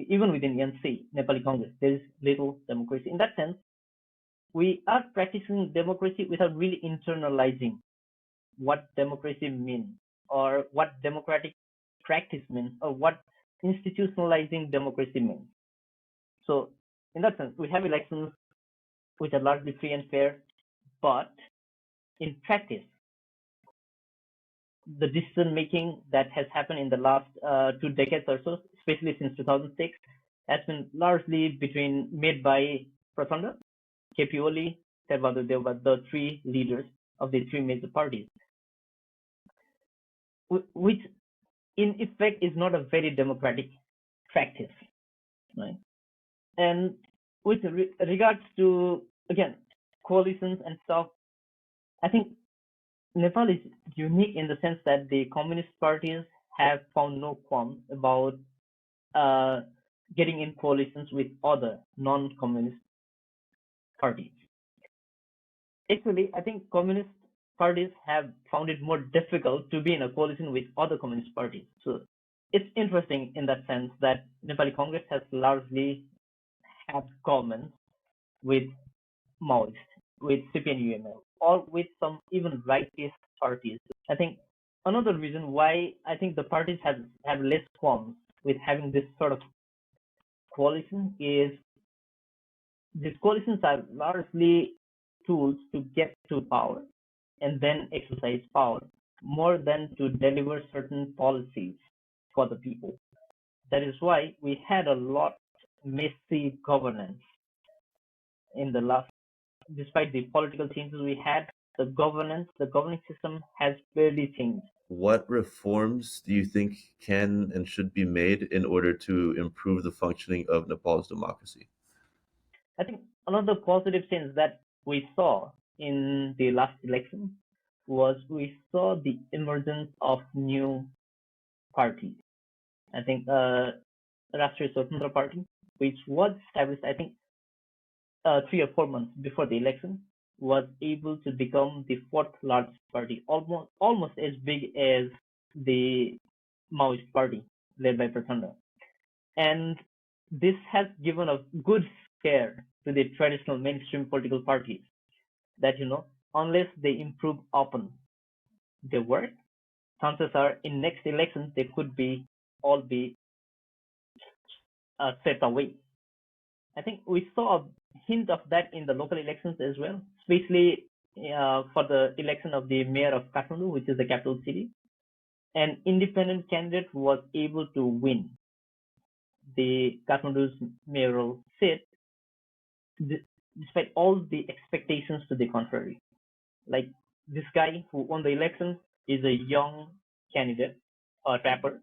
Even within NC, Nepali Congress, there is little democracy. In that sense, we are practicing democracy without really internalizing what democracy means, or what democratic practice means, or what institutionalizing democracy means. So in that sense, we have elections which are largely free and fair, but in practice, the decision making that has happened in the last 2 decades or so, especially since 2006, has been largely made by Prachanda, KP Oli, Sherbahadur Deva, the 3 leaders of the 3 major parties, which in effect is not a very democratic practice, right? And with regards to, again, coalitions and stuff, I think Nepal is unique in the sense that the communist parties have found no qualms about getting in coalitions with other non-communist parties. Actually, I think communist parties have found it more difficult to be in a coalition with other communist parties. So it's interesting in that sense that Nepali Congress has largely had governments with Maoist, with CPN-UML, or with some even rightist parties. I think another reason why I think the parties have less qualms with having this sort of coalition is these coalitions are largely tools to get to power and then exercise power, more than to deliver certain policies for the people. That is why we had a lot messy governance in the last, despite the political changes we had, the governing system has barely changed. what reforms do you think can and should be made in order to improve the functioning of Nepal's democracy? I think another positive change that we saw in the last election was we saw the emergence of new parties. I think Rashtriya Swatantra Party, which was established, I think, 3 or 4 months before the election, was able to become the fourth largest party, almost as big as the Maoist party led by Prachanda. And this has given a good scare to the traditional mainstream political parties that, unless they improve upon their work, chances are in next elections they could all be set away. I think we saw a hint of that in the local elections as well, especially for the election of the mayor of Kathmandu, which is the capital city. An independent candidate was able to win the Kathmandu's mayoral seat despite all the expectations to the contrary. Like this guy who won the election is a young candidate, a rapper,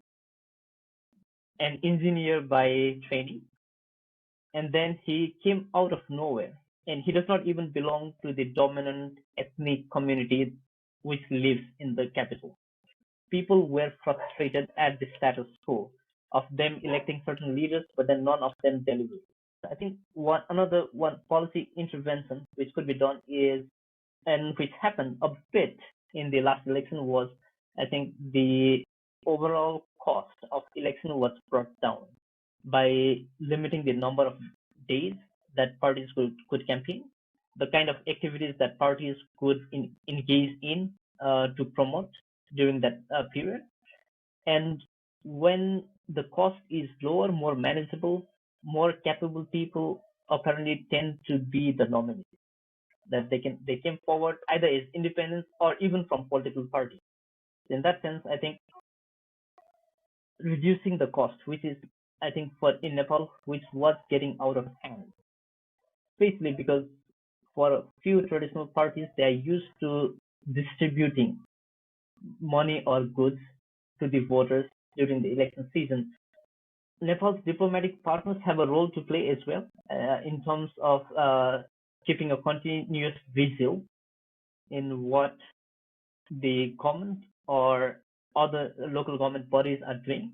an engineer by training, and then he came out of nowhere, and he does not even belong to the dominant ethnic community which lives in the capital. People were frustrated at the status quo of them electing certain leaders, but then none of them delivered. I think another policy intervention which could be done is, and which happened a bit in the last election, was I think the overall cost of election was brought down by limiting the number of days that parties could campaign, the kind of activities that parties could engage in to promote during that period. And when the cost is lower, more manageable, more capable people apparently tend to be the nominees that they came forward either as independents or even from political parties. In that sense, I think reducing the cost, which is I think for in Nepal, which was getting out of hand, especially because for a few traditional parties they are used to distributing money or goods to the voters during the election season. Nepal's diplomatic partners have a role to play as well in terms of keeping a continuous vigil in what the government or other local government bodies are doing.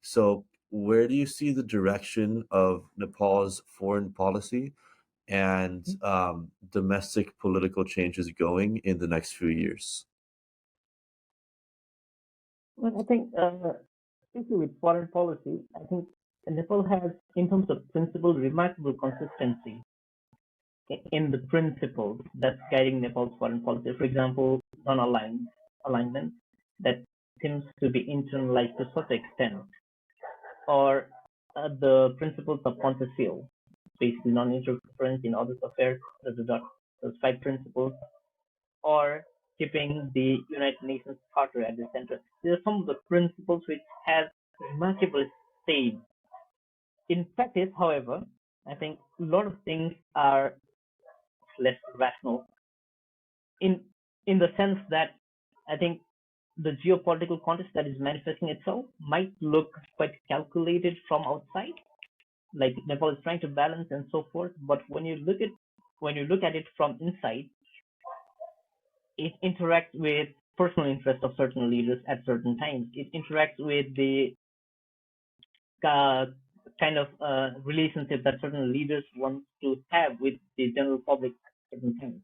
So, where do you see the direction of Nepal's foreign policy and domestic political changes going in the next few years? Well, I think, especially with foreign policy, I think Nepal has, in terms of principle, remarkable consistency in the principles that's guiding Nepal's foreign policy. For example, non-alignment that seems to be internalized to such extent, or the principles of consensus, basically non-interference in others' affairs, those 5 principles, or keeping the United Nations Charter at the center. These are some of the principles which have remarkably stayed. In practice, however, I think a lot of things are less rational in the sense that I think the geopolitical context that is manifesting itself might look quite calculated from outside, like Nepal is trying to balance and so forth. But when you look at it from inside, it interacts with personal interests of certain leaders at certain times. It interacts with the kind of relationship that certain leaders want to have with the general public at certain times.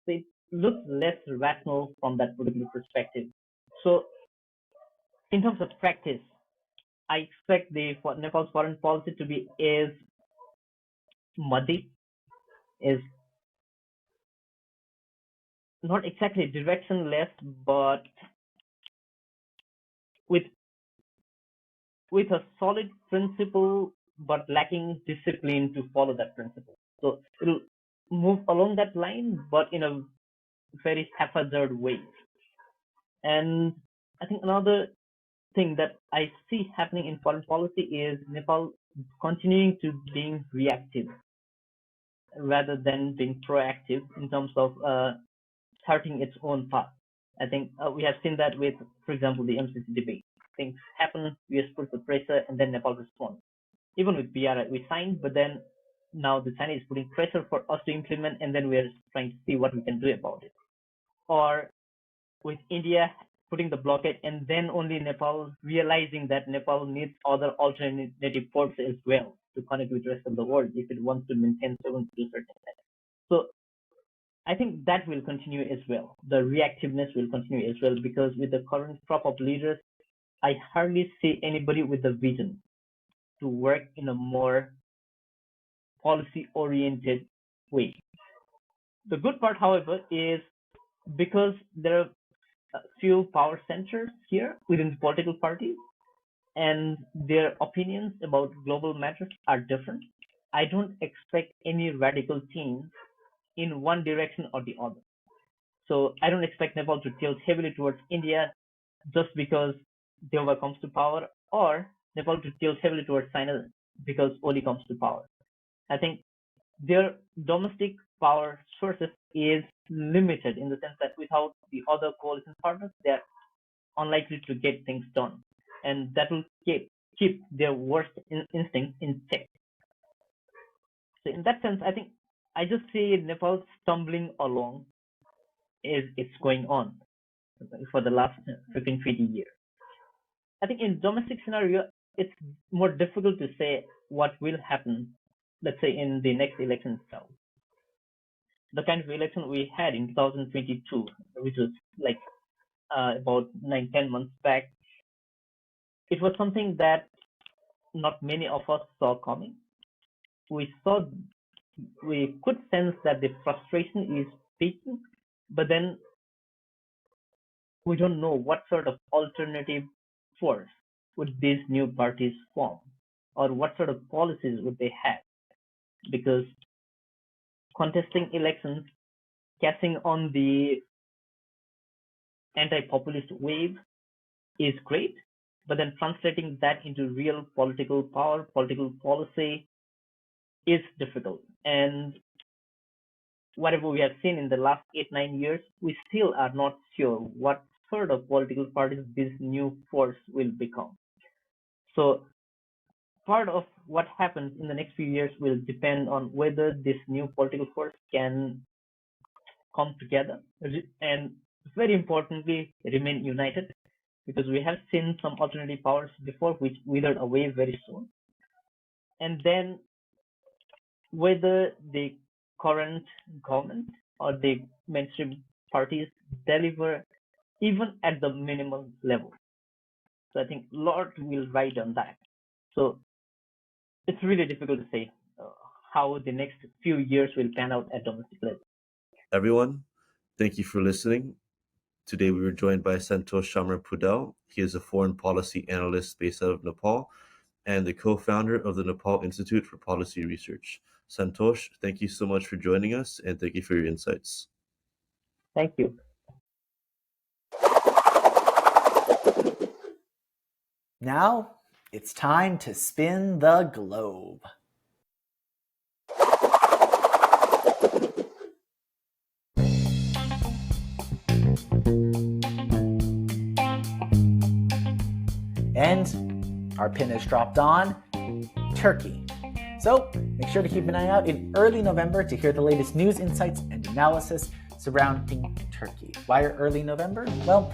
So it looks less rational from that particular perspective. So in terms of practice, I expect Nepal's foreign policy to be as muddy, is not exactly directionless, but with a solid principle, but lacking discipline to follow that principle. So it'll move along that line, but in a very haphazard way. And I think another thing that I see happening in foreign policy is Nepal continuing to being reactive rather than being proactive in terms of charting its own path. I think we have seen that with, for example, the MCC debate. Things happen, US puts the pressure, and then Nepal responds. Even with BRI, we signed, but then now the Chinese is putting pressure for us to implement, and then we're trying to see what we can do about it. Or with India putting the blockade, and then only Nepal realizing that Nepal needs other alternative ports as well to connect with the rest of the world if it wants to maintain sovereignty to a certain extent. So I think that will continue as well. The reactiveness will continue as well, because with the current crop of leaders, I hardly see anybody with the vision to work in a more policy-oriented way. The good part, however, is because there are a few power centers here within the political parties, and their opinions about global matters are different. I don't expect any radical change in one direction or the other. So I don't expect Nepal to tilt heavily towards India just because Dewa comes to power, or Nepal to tilt heavily towards China because Oli comes to power. I think their domestic power sources is limited in the sense that without the other coalition partners, they're unlikely to get things done, and that will keep their worst instincts in check. So in that sense, I think I just see Nepal stumbling along as it's going on for the last 15, 20 years. I think in domestic scenario, it's more difficult to say what will happen, let's say in the next election itself. The kind of election we had in 2022, which was like about 9-10 months back, it was something that not many of us saw coming. We could sense that the frustration is peaking, but then we don't know what sort of alternative force would these new parties form, or what sort of policies would they have, because contesting elections, catching on the anti-populist wave is great, but then translating that into real political power, political policy is difficult. And whatever we have seen in the last 8-9 years, we still are not sure what sort of political parties this new force will become. So part of what happens in the next few years will depend on whether this new political force can come together and, very importantly, remain united, because we have seen some alternative powers before which withered away very soon. And then whether the current government or the mainstream parties deliver even at the minimum level. So I think a lot will ride on that. So it's really difficult to say how the next few years will pan out at domestic level. Everyone, thank you for listening. Today we were joined by Santosh Sharma Poudel. He is a foreign policy analyst based out of Nepal and the co-founder of the Nepal Institute for Policy Research. Santosh, thank you so much for joining us, and thank you for your insights. Thank you. Now it's time to spin the globe. And our pin is dropped on Turkey. So make sure to keep an eye out in early November to hear the latest news, insights, and analysis surrounding Turkey. Why early November? Well,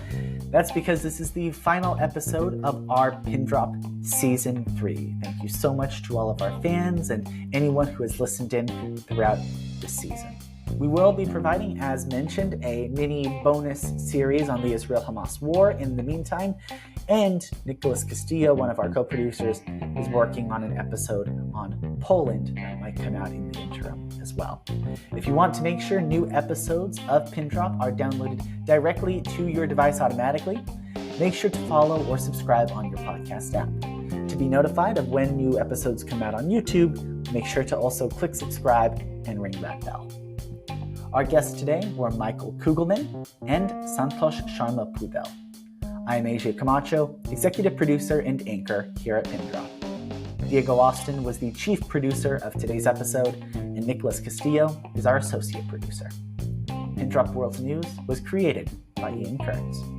that's because this is the final episode of our Pin Drop Season 3. Thank you so much to all of our fans and anyone who has listened in throughout the season. We will be providing, as mentioned, a mini bonus series on the Israel-Hamas war in the meantime, and Nicholas Castillo, one of our co-producers, is working on an episode on Poland that might come out in the interim as well. If you want to make sure new episodes of Pin Drop are downloaded directly to your device automatically, make sure to follow or subscribe on your podcast app. To be notified of when new episodes come out on YouTube, make sure to also click subscribe and ring that bell. Our guests today were Michael Kugelman and Santosh Sharma Poudel. I am Asia Camacho, executive producer and anchor here at PINDROP. Diego Austin was the chief producer of today's episode, and Nicholas Castillo is our associate producer. PINDROP World News was created by Ian Kearns.